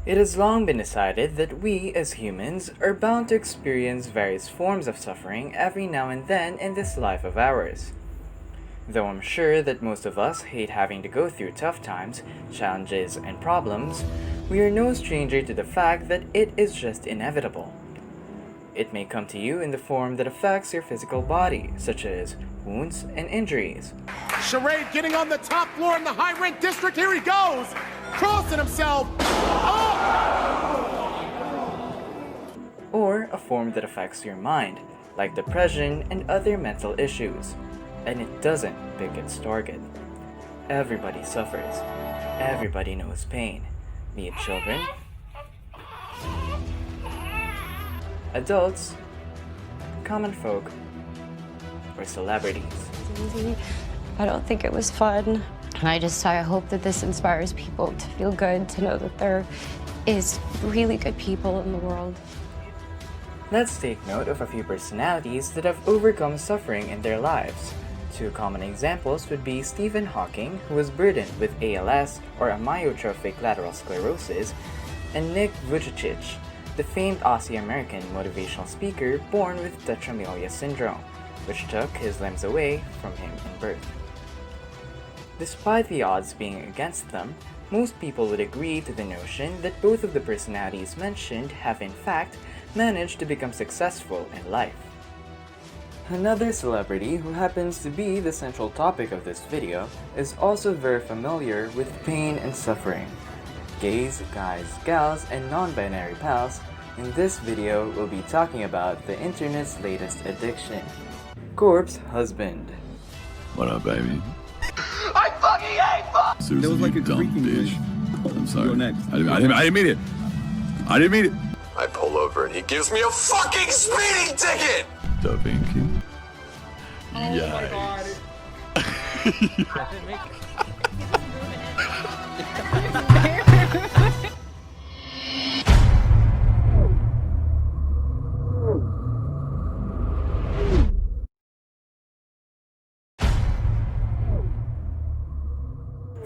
It has long been decided that we, as humans, are bound to experience various forms of suffering every now and then in this life of ours. Though I'm sure that most of us hate having to go through tough times, challenges, and problems, we are no stranger to the fact that it is just inevitable. It may come to you in the form that affects your physical body, such as wounds and injuries. Charade getting on the top floor in the high rent district, here he goes! Crossing himself! Or a form that affects your mind, like depression and other mental issues. And it doesn't pick its target. Everybody suffers. Everybody knows pain, be it children, adults, common folk, or celebrities. I don't think it was fun. I hope that this inspires people to feel good, to know that there is really good people in the world. Let's take note of a few personalities that have overcome suffering in their lives. Two common examples would be Stephen Hawking, who was burdened with ALS or amyotrophic lateral sclerosis, and Nick Vujicic, the famed Aussie-American motivational speaker born with tetraamelia syndrome, which took his limbs away from him in birth. Despite the odds being against them, most people would agree to the notion that both of the personalities mentioned have in fact managed to become successful in life. Another celebrity who happens to be the central topic of this video is also very familiar with pain and suffering. Gays, guys, gals, and non-binary pals, in this video we'll be talking about the internet's latest addiction, corpse husband. What up, baby? I fucking hate fuck! Susan, There was like you a dumb creaking bitch. noise. I'm sorry. Go next. I didn't mean it. I didn't mean it. I pull over and he gives me a fucking speeding ticket! Da Vinci. Oh my god.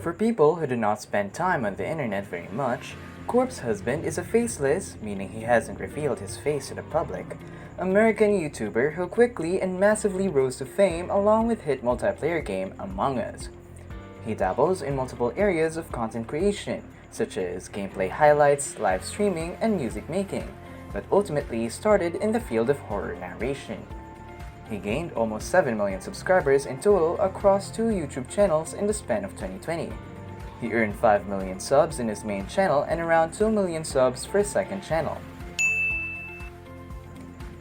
For people who do not spend time on the internet very much, corpse husband is a faceless, meaning he hasn't revealed his face to the public, American YouTuber who quickly and massively rose to fame along with hit multiplayer game Among Us. He dabbles in multiple areas of content creation, such as gameplay highlights, live streaming, and music making, but ultimately started in the field of horror narration. He gained almost 7 million subscribers in total across 2 YouTube channels in the span of 2020. He earned 5 million subs in his main channel and around 2 million subs for his second channel.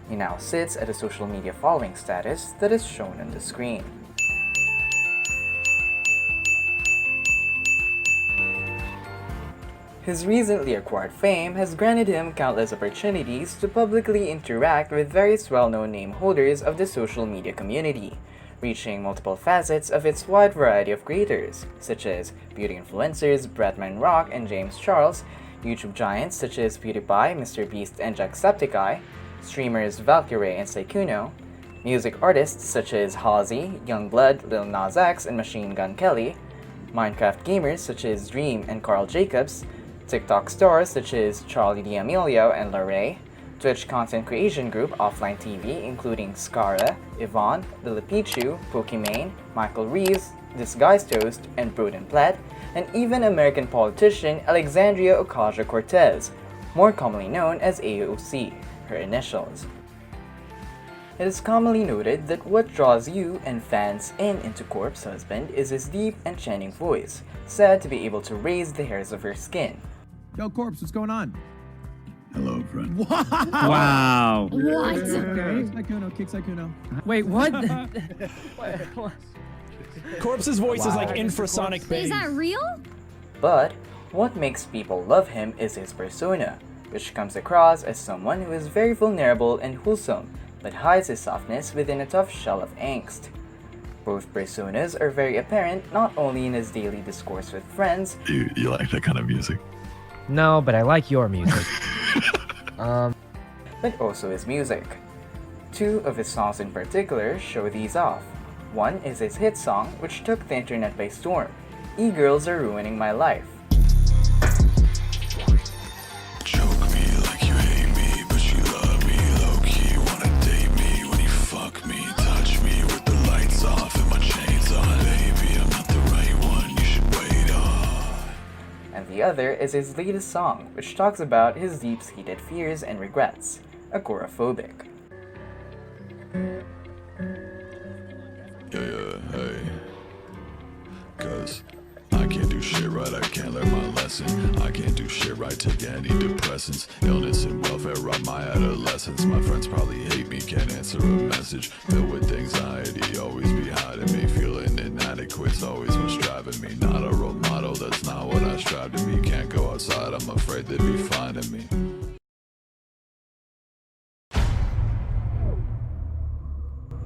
He now sits at a social media following status that is shown on the screen. His recently acquired fame has granted him countless opportunities to publicly interact with various well-known name holders of the social media community, reaching multiple facets of its wide variety of creators, such as beauty influencers Bretman Rock and James Charles, YouTube giants such as PewDiePie, MrBeast, and Jacksepticeye, streamers Valkyrae and Sykkuno, music artists such as Halsey, Youngblood, Lil Nas X, and Machine Gun Kelly, Minecraft gamers such as Dream and Carl Jacobs, TikTok stars such as Charlie D'Amelio and Larray, Twitch content creation group Offline TV including Scara, Yvonne, Lil Pichu, Pokimane, Michael Reeves, Disguised Toast, and Broden Platt, and even American politician Alexandria Ocasio-Cortez, more commonly known as AOC, her initials. It is commonly noted that what draws you and fans into Corpse Husband is his deep, enchanting voice, said to be able to raise the hairs of her skin. Yo, Corpse, what's going on? Hello, friend. Wow. What? Kick Sykkuno. Wait, what? Corpse's voice is like infrasonic bass. Is that real? But what makes people love him is his persona, which comes across as someone who is very vulnerable and wholesome, but hides his softness within a tough shell of angst. Both personas are very apparent not only in his daily discourse with friends, You like that kind of music? No, but I like your music. but also his music. 2 of his songs in particular show these off. One is his hit song, which took the internet by storm, E-Girls Are Ruining My Life. other is his latest song, which talks about his deep-seated fears and regrets, agoraphobic. Yeah, hey. Cause I can't do shit right, I can't learn my lesson. I can't do shit right, take antidepressants. Illness and welfare robbed my adolescence. My friends probably hate me, can't answer a message. Filled with anxiety, always be hiding me. Feeling inadequate's always what's driving me. Not a role model, that's not what I strive to be. Can't go outside, I'm afraid they'd be finding me.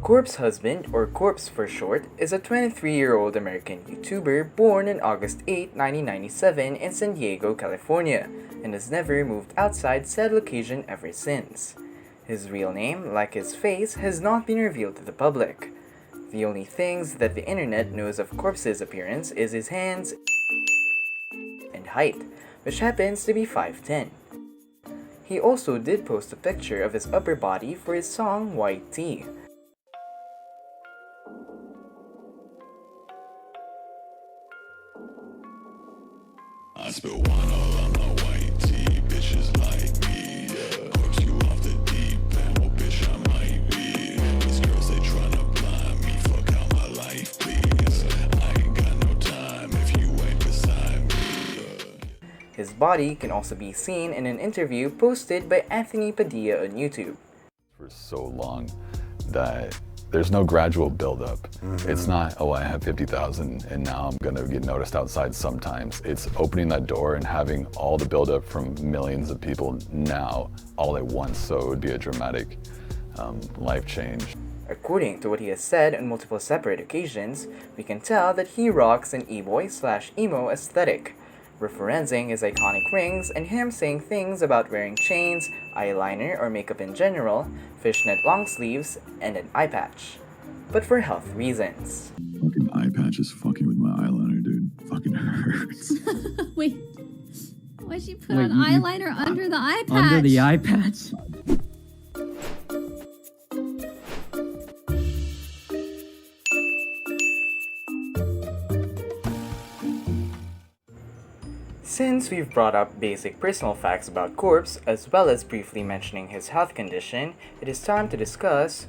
Corpse Husband, or Corpse for short, is a 23-year-old American YouTuber born on August 8, 1997 in San Diego, California, and has never moved outside said location ever since. His real name, like his face, has not been revealed to the public. The only things that the internet knows of Corpse's appearance is his hands and height, which happens to be 5'10". He also did post a picture of his upper body for his song White Tea. I spill wine all on my white tee, bitches like me. Corpse you off the deep end, well bitch I might be. These girls they tryna blind me, fuck out my life please. I ain't got no time if you ain't beside me. His body can also be seen in an interview posted by Anthony Padilla on YouTube. For so long that there's no gradual buildup. It's not, oh, I have 50,000 and now I'm gonna get noticed outside sometimes. It's opening that door and having all the buildup from millions of people now all at once. So it would be a dramatic life change. According to what he has said on multiple separate occasions, we can tell that he rocks an e-boy/emo aesthetic, referencing his iconic rings and him saying things about wearing chains, eyeliner or makeup in general, fishnet long sleeves, and an eye patch. But for health reasons. Fucking eye patch is fucking with my eyeliner, dude. Fucking hurts. Wait, why'd you put on eyeliner under the eye patch? Under the eye patch? Since we've brought up basic personal facts about Corpse, as well as briefly mentioning his health condition, it is time to discuss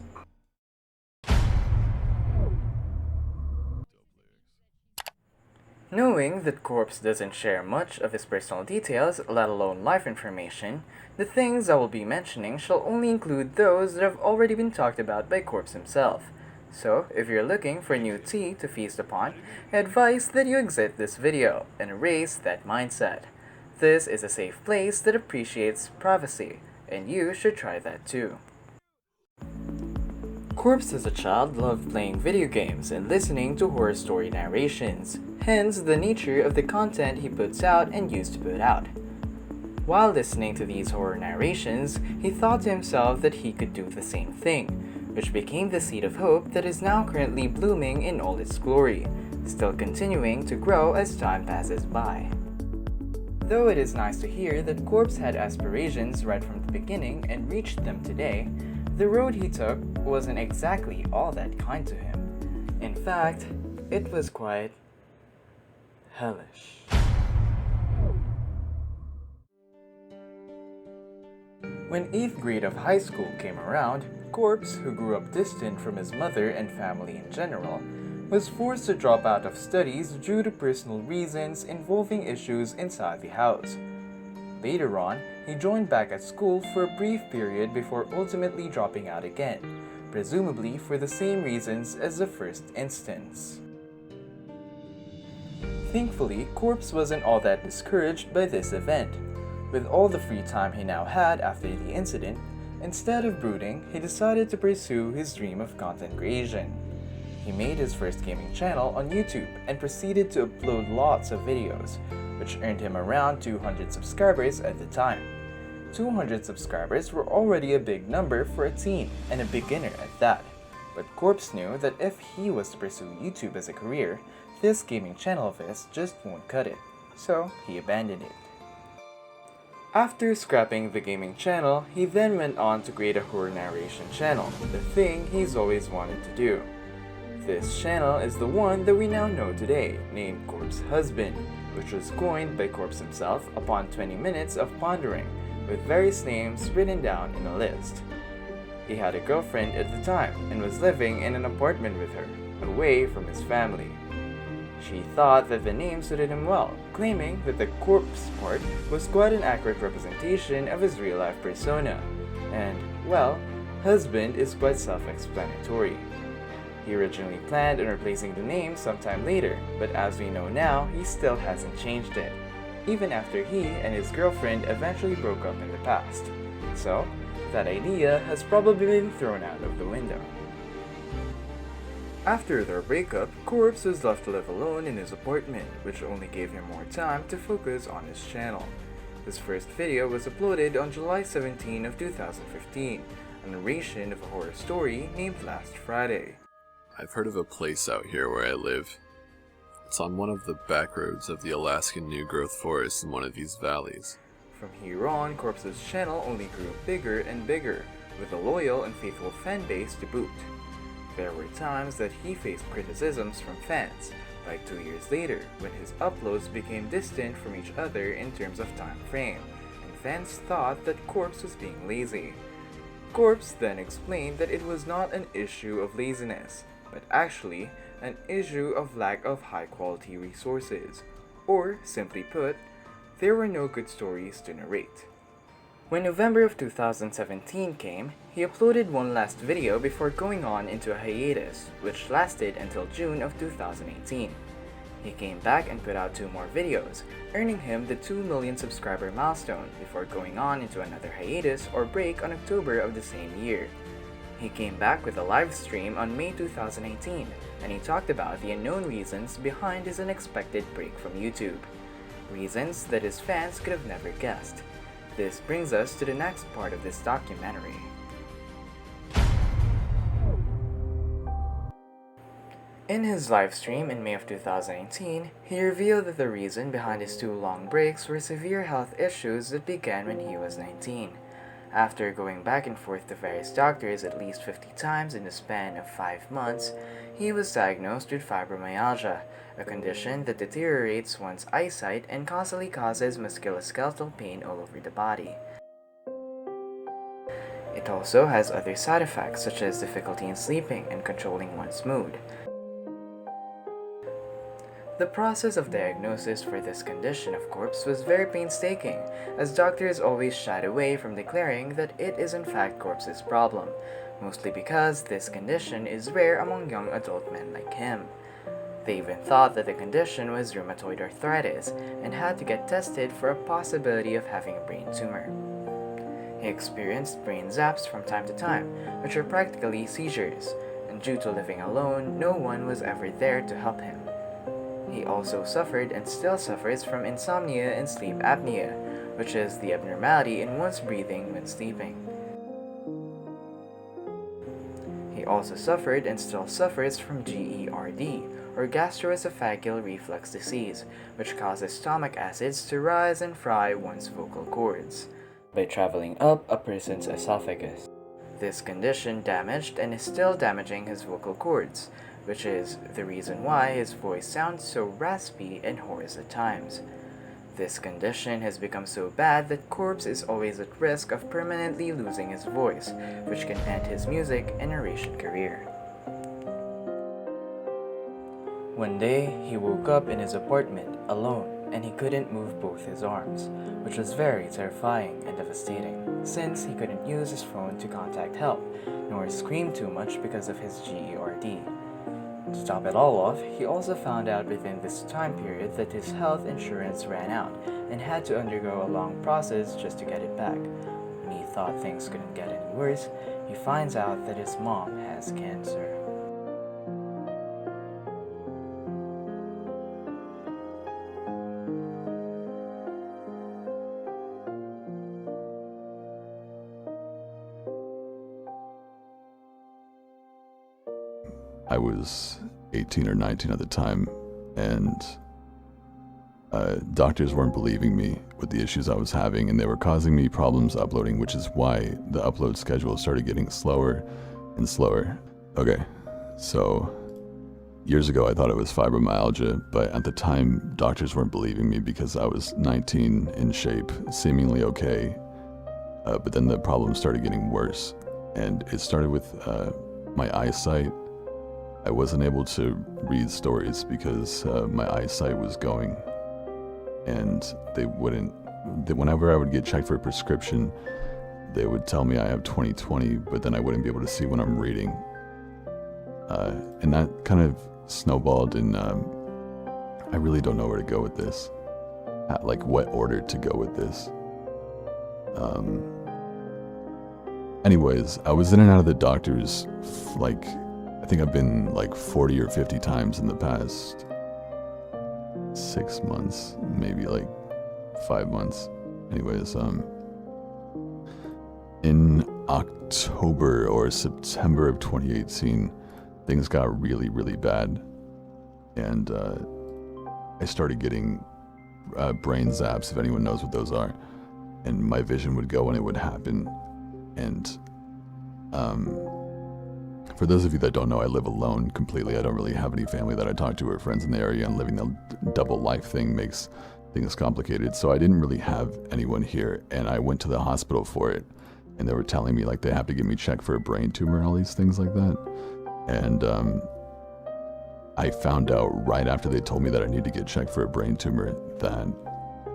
Knowing that Corpse doesn't share much of his personal details, let alone life information, the things I will be mentioning shall only include those that have already been talked about by Corpse himself. So, if you're looking for new tea to feast upon, I advise that you exit this video and erase that mindset. This is a safe place that appreciates privacy, and you should try that too. Corpse as a child loved playing video games and listening to horror story narrations, hence the nature of the content he puts out and used to put out. While listening to these horror narrations, he thought to himself that he could do the same thing, which became the seed of hope that is now currently blooming in all its glory, still continuing to grow as time passes by. Though it is nice to hear that Corpse had aspirations right from the beginning and reached them today, the road he took wasn't exactly all that kind to him. In fact, it was quite hellish. When 8th grade of high school came around, Corpse, who grew up distant from his mother and family in general, was forced to drop out of studies due to personal reasons involving issues inside the house. Later on, he joined back at school for a brief period before ultimately dropping out again, presumably for the same reasons as the first instance. Thankfully, Corpse wasn't all that discouraged by this event. With all the free time he now had after the incident, instead of brooding, he decided to pursue his dream of content creation. He made his first gaming channel on YouTube and proceeded to upload lots of videos, which earned him around 200 subscribers at the time. 200 subscribers were already a big number for a teen, and a beginner at that. But Corpse knew that if he was to pursue YouTube as a career, this gaming channel of his just won't cut it, so he abandoned it. After scrapping the gaming channel, he then went on to create a horror narration channel, the thing he's always wanted to do. This channel is the one that we now know today, named Corpse Husband, which was coined by Corpse himself upon 20 minutes of pondering, with various names written down in a list. He had a girlfriend at the time and was living in an apartment with her, away from his family. She thought that the name suited him well, claiming that the corpse part was quite an accurate representation of his real-life persona, and, well, husband is quite self-explanatory. He originally planned on replacing the name sometime later, but as we know now, he still hasn't changed it, even after he and his girlfriend eventually broke up in the past. So, that idea has probably been thrown out of the window. After their breakup, Corpse was left to live alone in his apartment, which only gave him more time to focus on his channel. His first video was uploaded on July 17 of 2015, a narration of a horror story named Last Friday. I've heard of a place out here where I live. It's on one of the back roads of the Alaskan new growth forest in one of these valleys. From here on, Corpse's channel only grew bigger and bigger, with a loyal and faithful fan base to boot. There were times that he faced criticisms from fans, like 2 years later, when his uploads became distant from each other in terms of time frame, and fans thought that Corpse was being lazy. Corpse then explained that it was not an issue of laziness, but actually an issue of lack of high-quality resources, or, simply put, there were no good stories to narrate. When November of 2017 came, he uploaded one last video before going on into a hiatus, which lasted until June of 2018. He came back and put out 2 more videos, earning him the 2 million subscriber milestone before going on into another hiatus or break on October of the same year. He came back with a live stream on May 2018, and he talked about the unknown reasons behind his unexpected break from YouTube. Reasons that his fans could have never guessed. This brings us to the next part of this documentary. In his livestream in May of 2018, he revealed that the reason behind his 2 long breaks were severe health issues that began when he was 19. After going back and forth to various doctors at least 50 times in the span of 5 months, he was diagnosed with fibromyalgia, a condition that deteriorates one's eyesight and constantly causes musculoskeletal pain all over the body. It also has other side effects such as difficulty in sleeping and controlling one's mood. The process of diagnosis for this condition of Corpse was very painstaking, as doctors always shied away from declaring that it is in fact Corpse's problem, mostly because this condition is rare among young adult men like him. They even thought that the condition was rheumatoid arthritis and had to get tested for a possibility of having a brain tumor. He experienced brain zaps from time to time, which are practically seizures, and due to living alone, no one was ever there to help him. He also suffered and still suffers from insomnia and sleep apnea, which is the abnormality in one's breathing when sleeping. He also suffered and still suffers from GERD, or gastroesophageal reflux disease, which causes stomach acids to rise and fry one's vocal cords by traveling up a person's esophagus. This condition damaged and is still damaging his vocal cords, which is the reason why his voice sounds so raspy and hoarse at times. This condition has become so bad that Corpse is always at risk of permanently losing his voice, which can end his music and narration career. One day, he woke up in his apartment alone, and he couldn't move both his arms, which was very terrifying and devastating, since he couldn't use his phone to contact help, nor scream too much because of his GERD. To top it all off, he also found out within this time period that his health insurance ran out and had to undergo a long process just to get it back. When he thought things couldn't get any worse, he finds out that his mom has cancer. I was 18 or 19 at the time, and doctors weren't believing me with the issues I was having, and they were causing me problems uploading, which is why the upload schedule started getting slower and slower. Okay, so Years ago, I thought it was fibromyalgia, but at the time, doctors weren't believing me because I was 19, in shape, seemingly okay. But then the problem started getting worse, and it started with my eyesight. I wasn't able to read stories because my eyesight was going, and whenever I would get checked for a prescription, they would tell me I have 20/20, but then I wouldn't be able to see when I'm reading. And that kind of snowballed, and I really don't know where to go with this, like what order to go with this. Anyways, I was in and out of the doctors, like, I think I've been like 40 or 50 times in the past 6 months, maybe like 5 months. Anyways, in October or September of 2018, things got really, really bad, and I started getting brain zaps, if anyone knows what those are, and my vision would go and it would happen. And for those of you that don't know, I live alone completely. I don't really have any family that I talk to or friends in the area, and living the double life thing makes things complicated. So I didn't really have anyone here, and I went to the hospital for it, and they were telling me like they have to get me checked for a brain tumor and all these things like that. And I found out right after they told me that I need to get checked for a brain tumor that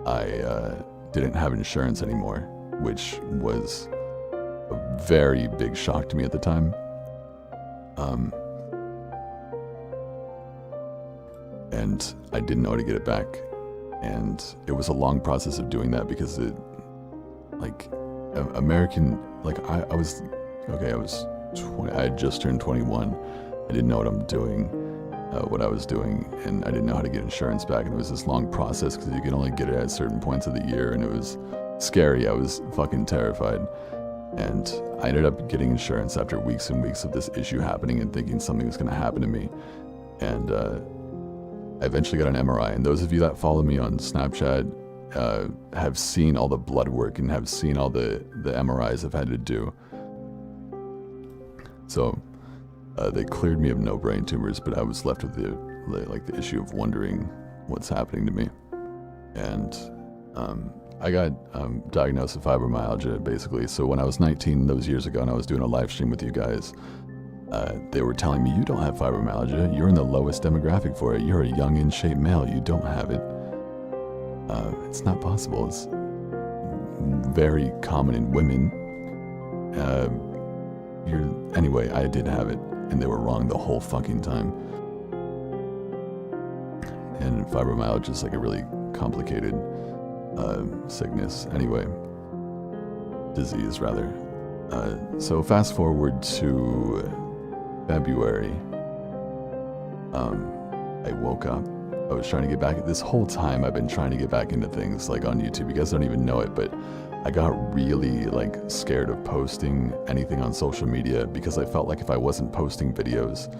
I didn't have insurance anymore, which was a very big shock to me at the time. And I didn't know how to get it back. And it was a long process of doing that because I was 20, I had just turned 21. I didn't know what I was doing, and I didn't know how to get insurance back. And it was this long process because you can only get it at certain points of the year, and it was scary. I was fucking terrified. And I ended up getting insurance after weeks and weeks of this issue happening and thinking something was going to happen to me. And I eventually got an MRI. And those of you that follow me on Snapchat have seen all the blood work and have seen all the MRIs I've had to do. So they cleared me of no brain tumors, but I was left with the issue of wondering what's happening to me. And I got diagnosed with fibromyalgia, basically. So when I was 19, those years ago, and I was doing a live stream with you guys, they were telling me, you don't have fibromyalgia. You're in the lowest demographic for it. You're a young, in-shape male. You don't have it. It's not possible. It's very common in women. Anyway, I did have it, and they were wrong the whole fucking time. And fibromyalgia is like a really complicated sickness. Anyway, disease rather. So fast forward to February. I woke up. I was trying to get back. This whole time I've been trying to get back into things like on YouTube. You guys don't even know it, but I got really scared of posting anything on social media because I felt like if I wasn't posting videos,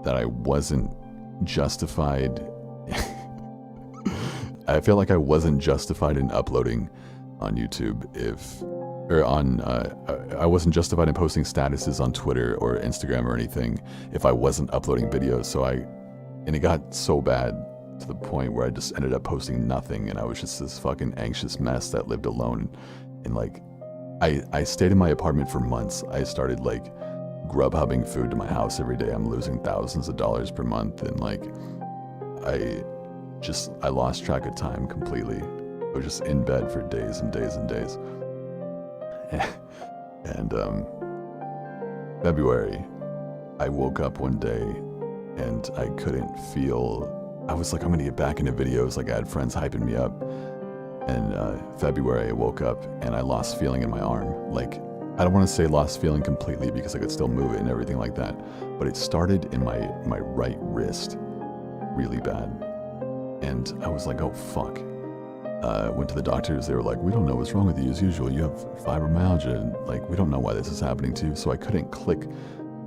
that I wasn't justified. I feel like I wasn't justified in uploading on YouTube I wasn't justified in posting statuses on Twitter or Instagram or anything if I wasn't uploading videos. And it got so bad to the point where I just ended up posting nothing, and I was just this fucking anxious mess that lived alone. And I stayed in my apartment for months. I started Grubhubbing food to my house every day. I'm losing thousands of dollars per month, and I lost track of time completely. I was just in bed for days and days and days. And February, I woke up one day and I couldn't feel. I was like, I'm gonna get back into videos. I had friends hyping me up. And February, I woke up and I lost feeling in my arm. I don't want to say lost feeling completely because I could still move it and everything like that, but it started in my right wrist really bad. And I was like, oh fuck. Went to the doctors. They were like, we don't know what's wrong with you. As usual, you have fibromyalgia, and we don't know why this is happening to you. So I couldn't click.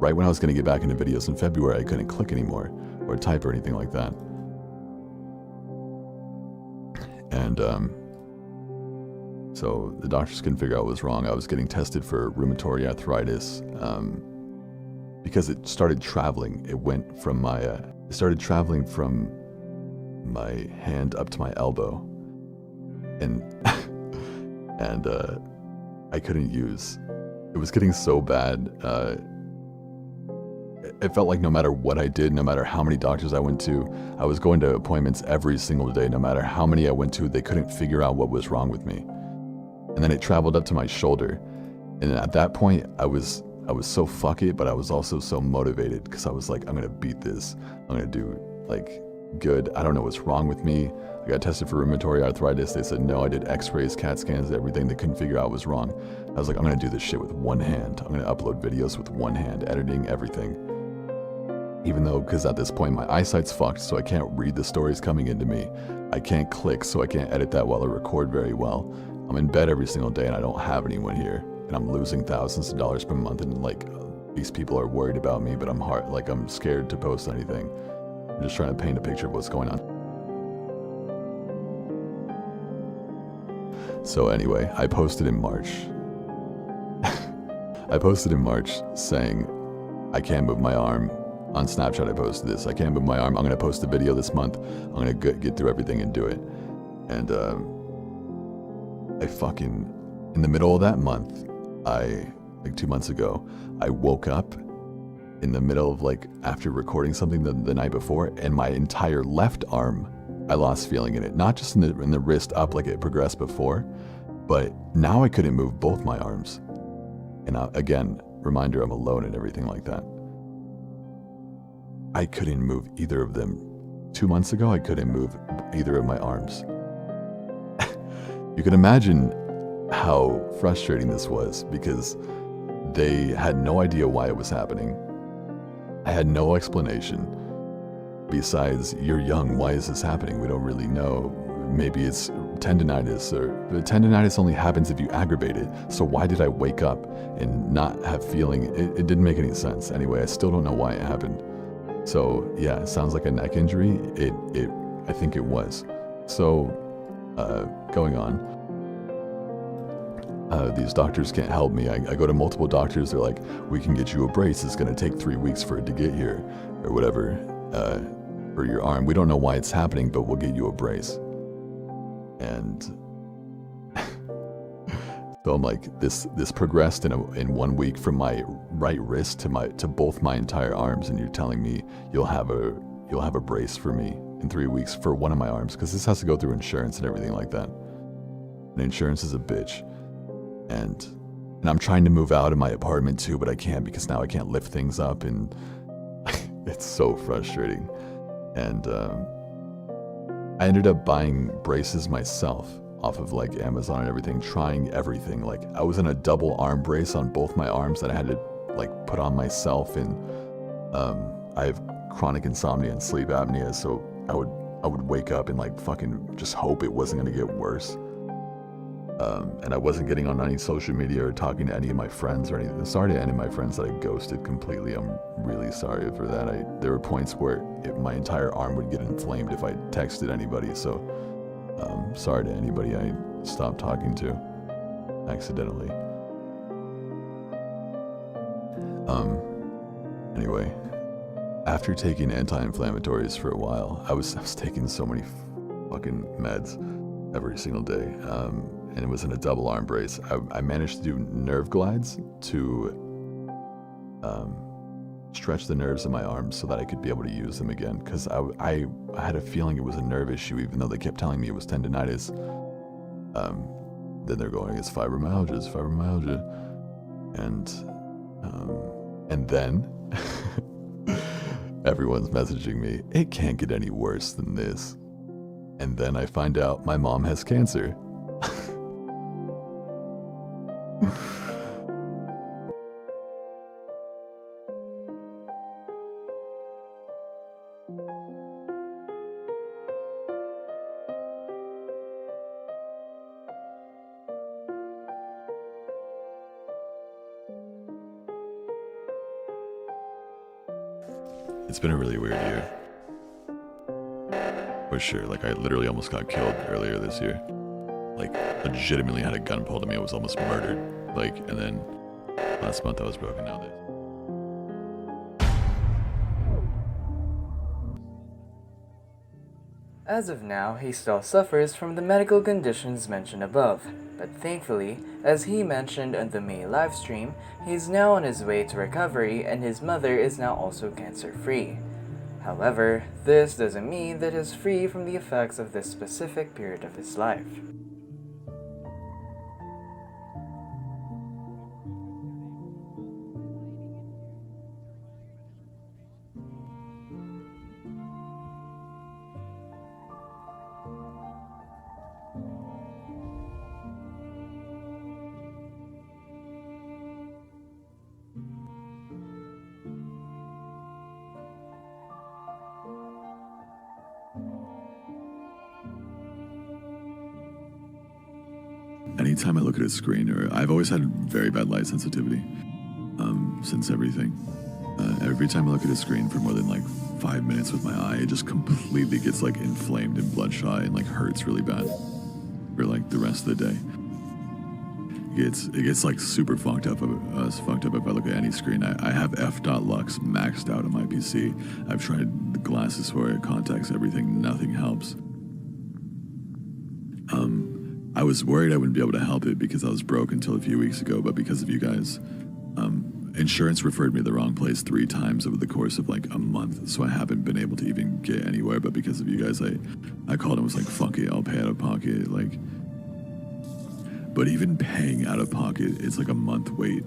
Right when I was going to get back into videos in February, I couldn't click anymore or type or anything like that. And so the doctors couldn't figure out what was wrong. I was getting tested for rheumatoid arthritis, because it started traveling. It went from my, it started traveling from my hand up to my elbow, and and I couldn't use. It was getting so bad. It felt like no matter what I did, no matter how many doctors I went to, I was going to appointments every single day. No matter how many I went to, they couldn't figure out what was wrong with me. And then it traveled up to my shoulder, and at that point, I was so fuck it, but I was also so motivated because I was like, I'm gonna beat this. I'm gonna do like good. I don't know what's wrong with me. I got tested for rheumatoid arthritis. They said no. I did x-rays, CAT scans, everything. They couldn't figure out what was wrong. I was like, I'm gonna do this shit with one hand. I'm gonna upload videos with one hand, editing everything. Even though, because at this point my eyesight's fucked, so I can't read the stories coming into me. I can't click, so I can't edit that while I record very well. I'm in bed every single day and I don't have anyone here. And I'm losing thousands of dollars per month, and like these people are worried about me, but I'm scared to post anything. I'm just trying to paint a picture of what's going on. So anyway, I posted in March. I posted in March saying, I can't move my arm. On Snapchat I posted this, I can't move my arm. I'm gonna post a video this month. I'm gonna get through everything and do it. And I fucking, in the middle of that month, like 2 months ago, I woke up in the middle of like, after recording something the night before, and my entire left arm, I lost feeling in it. Not just in the wrist up like it progressed before, but now I couldn't move both my arms. And again, reminder, I'm alone and everything like that. I couldn't move either of them. 2 months ago, I couldn't move either of my arms. You can imagine how frustrating this was, because they had no idea why it was happening. I had no explanation besides, you're young, why is this happening? We don't really know. Maybe it's tendinitis, or the tendinitis only happens if you aggravate it. So why did I wake up and not have feeling? It didn't make any sense. Anyway, I still don't know why it happened. So yeah, it sounds like a neck injury. I think it was. So going on, these doctors can't help me. I go to multiple doctors. They're like, we can get you a brace. It's gonna take 3 weeks for it to get here, or whatever, for your arm. We don't know why it's happening, but we'll get you a brace. And so I'm like, this progressed in 1 week from my right wrist to both my entire arms, and you're telling me you'll have a brace for me in 3 weeks for one of my arms, because this has to go through insurance and everything like that. And insurance is a bitch. And I'm trying to move out of my apartment too, but I can't, because now I can't lift things up, and it's so frustrating. And I ended up buying braces myself off of like Amazon and everything, trying everything. Like, I was in a double arm brace on both my arms that I had to like put on myself, and I have chronic insomnia and sleep apnea, so I would wake up and like fucking just hope it wasn't gonna get worse. And I wasn't getting on any social media or talking to any of my friends or anything. Sorry to any of my friends that I ghosted completely. I'm really sorry for that. There were points where my entire arm would get inflamed if I texted anybody. So sorry to anybody I stopped talking to accidentally. Anyway, after taking anti-inflammatories for a while, I was taking so many fucking meds every single day. And it was in a double arm brace. I managed to do nerve glides to stretch the nerves in my arms so that I could be able to use them again, because I had a feeling it was a nerve issue, even though they kept telling me it was tendinitis. Then they're going, it's fibromyalgia, and then everyone's messaging me, it can't get any worse than this. And then I find out my mom has cancer. It's been a really weird year. For sure, like I literally almost got killed earlier this year. Like, legitimately had a gun pulled at me, I was almost murdered. Like, and then last month I was broken. Now this. As of now, he still suffers from the medical conditions mentioned above, but thankfully, as he mentioned on the May livestream, he's now on his way to recovery and his mother is now also cancer-free. However, this doesn't mean that he's free from the effects of this specific period of his life. Anytime I look at a screen, or I've always had very bad light sensitivity since everything. Every time I look at a screen for more than like 5 minutes with my eye, it just completely gets like inflamed and bloodshot and like hurts really bad for like the rest of the day. It gets like super fucked up if I look at any screen. I have f.lux maxed out on my PC. I've tried the glasses for it, contacts, everything, nothing helps. I was worried I wouldn't be able to help it because I was broke until a few weeks ago, but because of you guys, insurance referred me to the wrong place 3 times over the course of like a month, so I haven't been able to even get anywhere. But because of you guys, I called and was like, fuck it, I'll pay out of pocket. Like, but even paying out of pocket, it's like a month wait.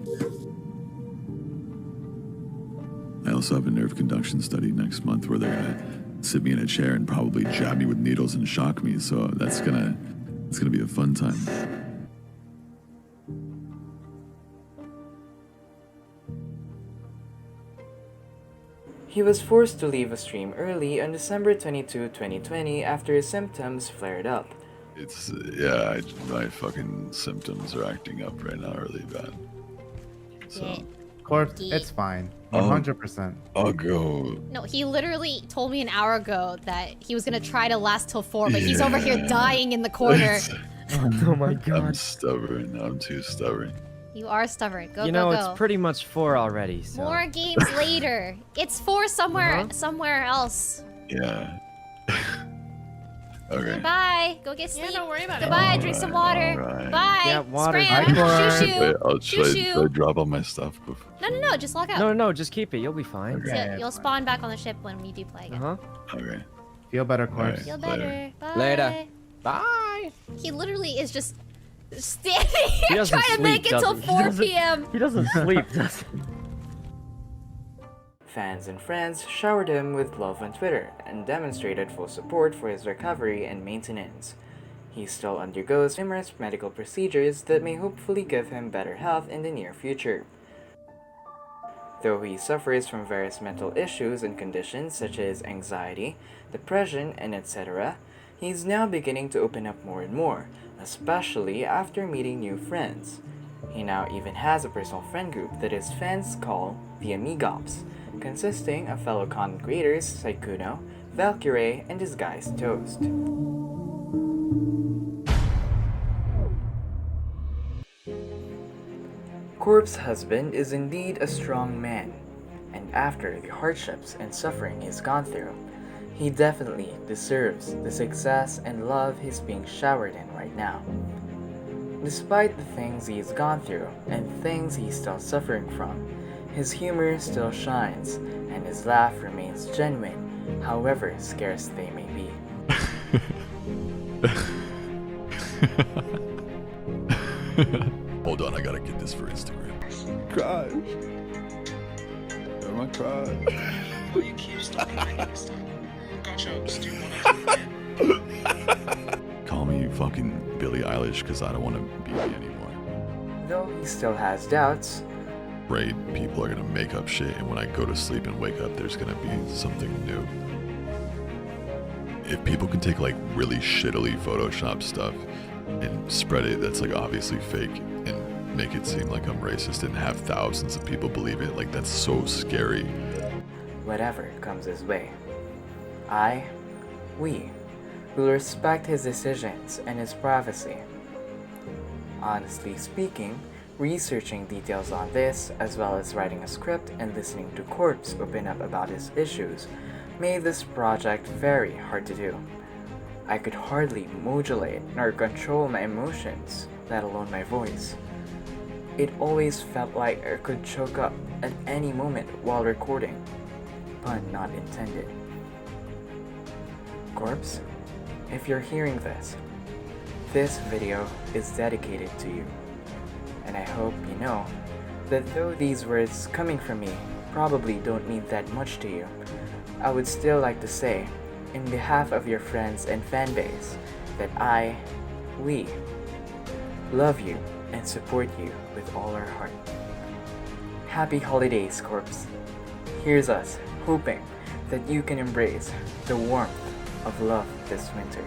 I also have a nerve conduction study next month where they're gonna sit me in a chair and probably jab me with needles and shock me, so it's gonna be a fun time. He was forced to leave a stream early on December 22, 2020 after his symptoms flared up. My fucking symptoms are acting up right now really bad. So. Corpse, it's fine. 100%. I'll go. No, he literally told me an hour ago that he was gonna try to last till 4, but he's over here dying in the corner. Oh my god. I'm stubborn. I'm too stubborn. You are stubborn. Go, you go, know, go. it's pretty much 4 already, so. More games later. It's 4 somewhere else. Yeah. Okay. Goodbye. Go get sleep. Yeah, don't worry about it. Goodbye. Drink some water. Right. Bye. Yeah, water. Scram. Shoo-shoo. Should I drop all my stuff before? No. Just log out. No, just keep it. You'll be fine. Okay. So you'll spawn back on the ship when we do play again. Okay. Feel better, Corpse. Feel better. Bye. Later. Bye. He literally is just standing here doesn't trying to make sleep, it till does he? 4 p.m. He doesn't sleep, does he? Fans and friends showered him with love on Twitter and demonstrated full support for his recovery and maintenance. He still undergoes numerous medical procedures that may hopefully give him better health in the near future. Though he suffers from various mental issues and conditions such as anxiety, depression, and etc., he's now beginning to open up more and more, especially after meeting new friends. He now even has a personal friend group that his fans call the Amigops, consisting of fellow content creators Saikuno, Valkyrie, and Disguised Toast. Corp's husband is indeed a strong man, and after the hardships and suffering he's gone through, he definitely deserves the success and love he's being showered in right now. Despite the things he's gone through and things he's still suffering from, his humor still shines, and his laugh remains genuine, however scarce they may be. Hold on, I gotta get this for Instagram. Cry. I'm gonna cry. Well, you keep stopping next time. Gotcha, do you want Call me fucking Billie Eilish, because I don't want to be me anymore. Though he still has doubts, Right, people are gonna make up shit, and when I go to sleep and wake up, there's gonna be something new. If people can take like really shittily Photoshop stuff and spread it that's like obviously fake and make it seem like I'm racist and have thousands of people believe it, like that's so scary. whatever comes his way, we will respect his decisions and his privacy. Honestly speaking, researching details on this, as well as writing a script and listening to Corpse open up about his issues, made this project very hard to do. I could hardly modulate nor control my emotions, let alone my voice. It always felt like I could choke up at any moment while recording, pun not intended. Corpse, if you're hearing this video is dedicated to you. And I hope you know that though these words coming from me probably don't mean that much to you, I would still like to say, in behalf of your friends and fan base, that we love you and support you with all our heart. Happy holidays, Corpse. Here's us hoping that you can embrace the warmth of love this winter.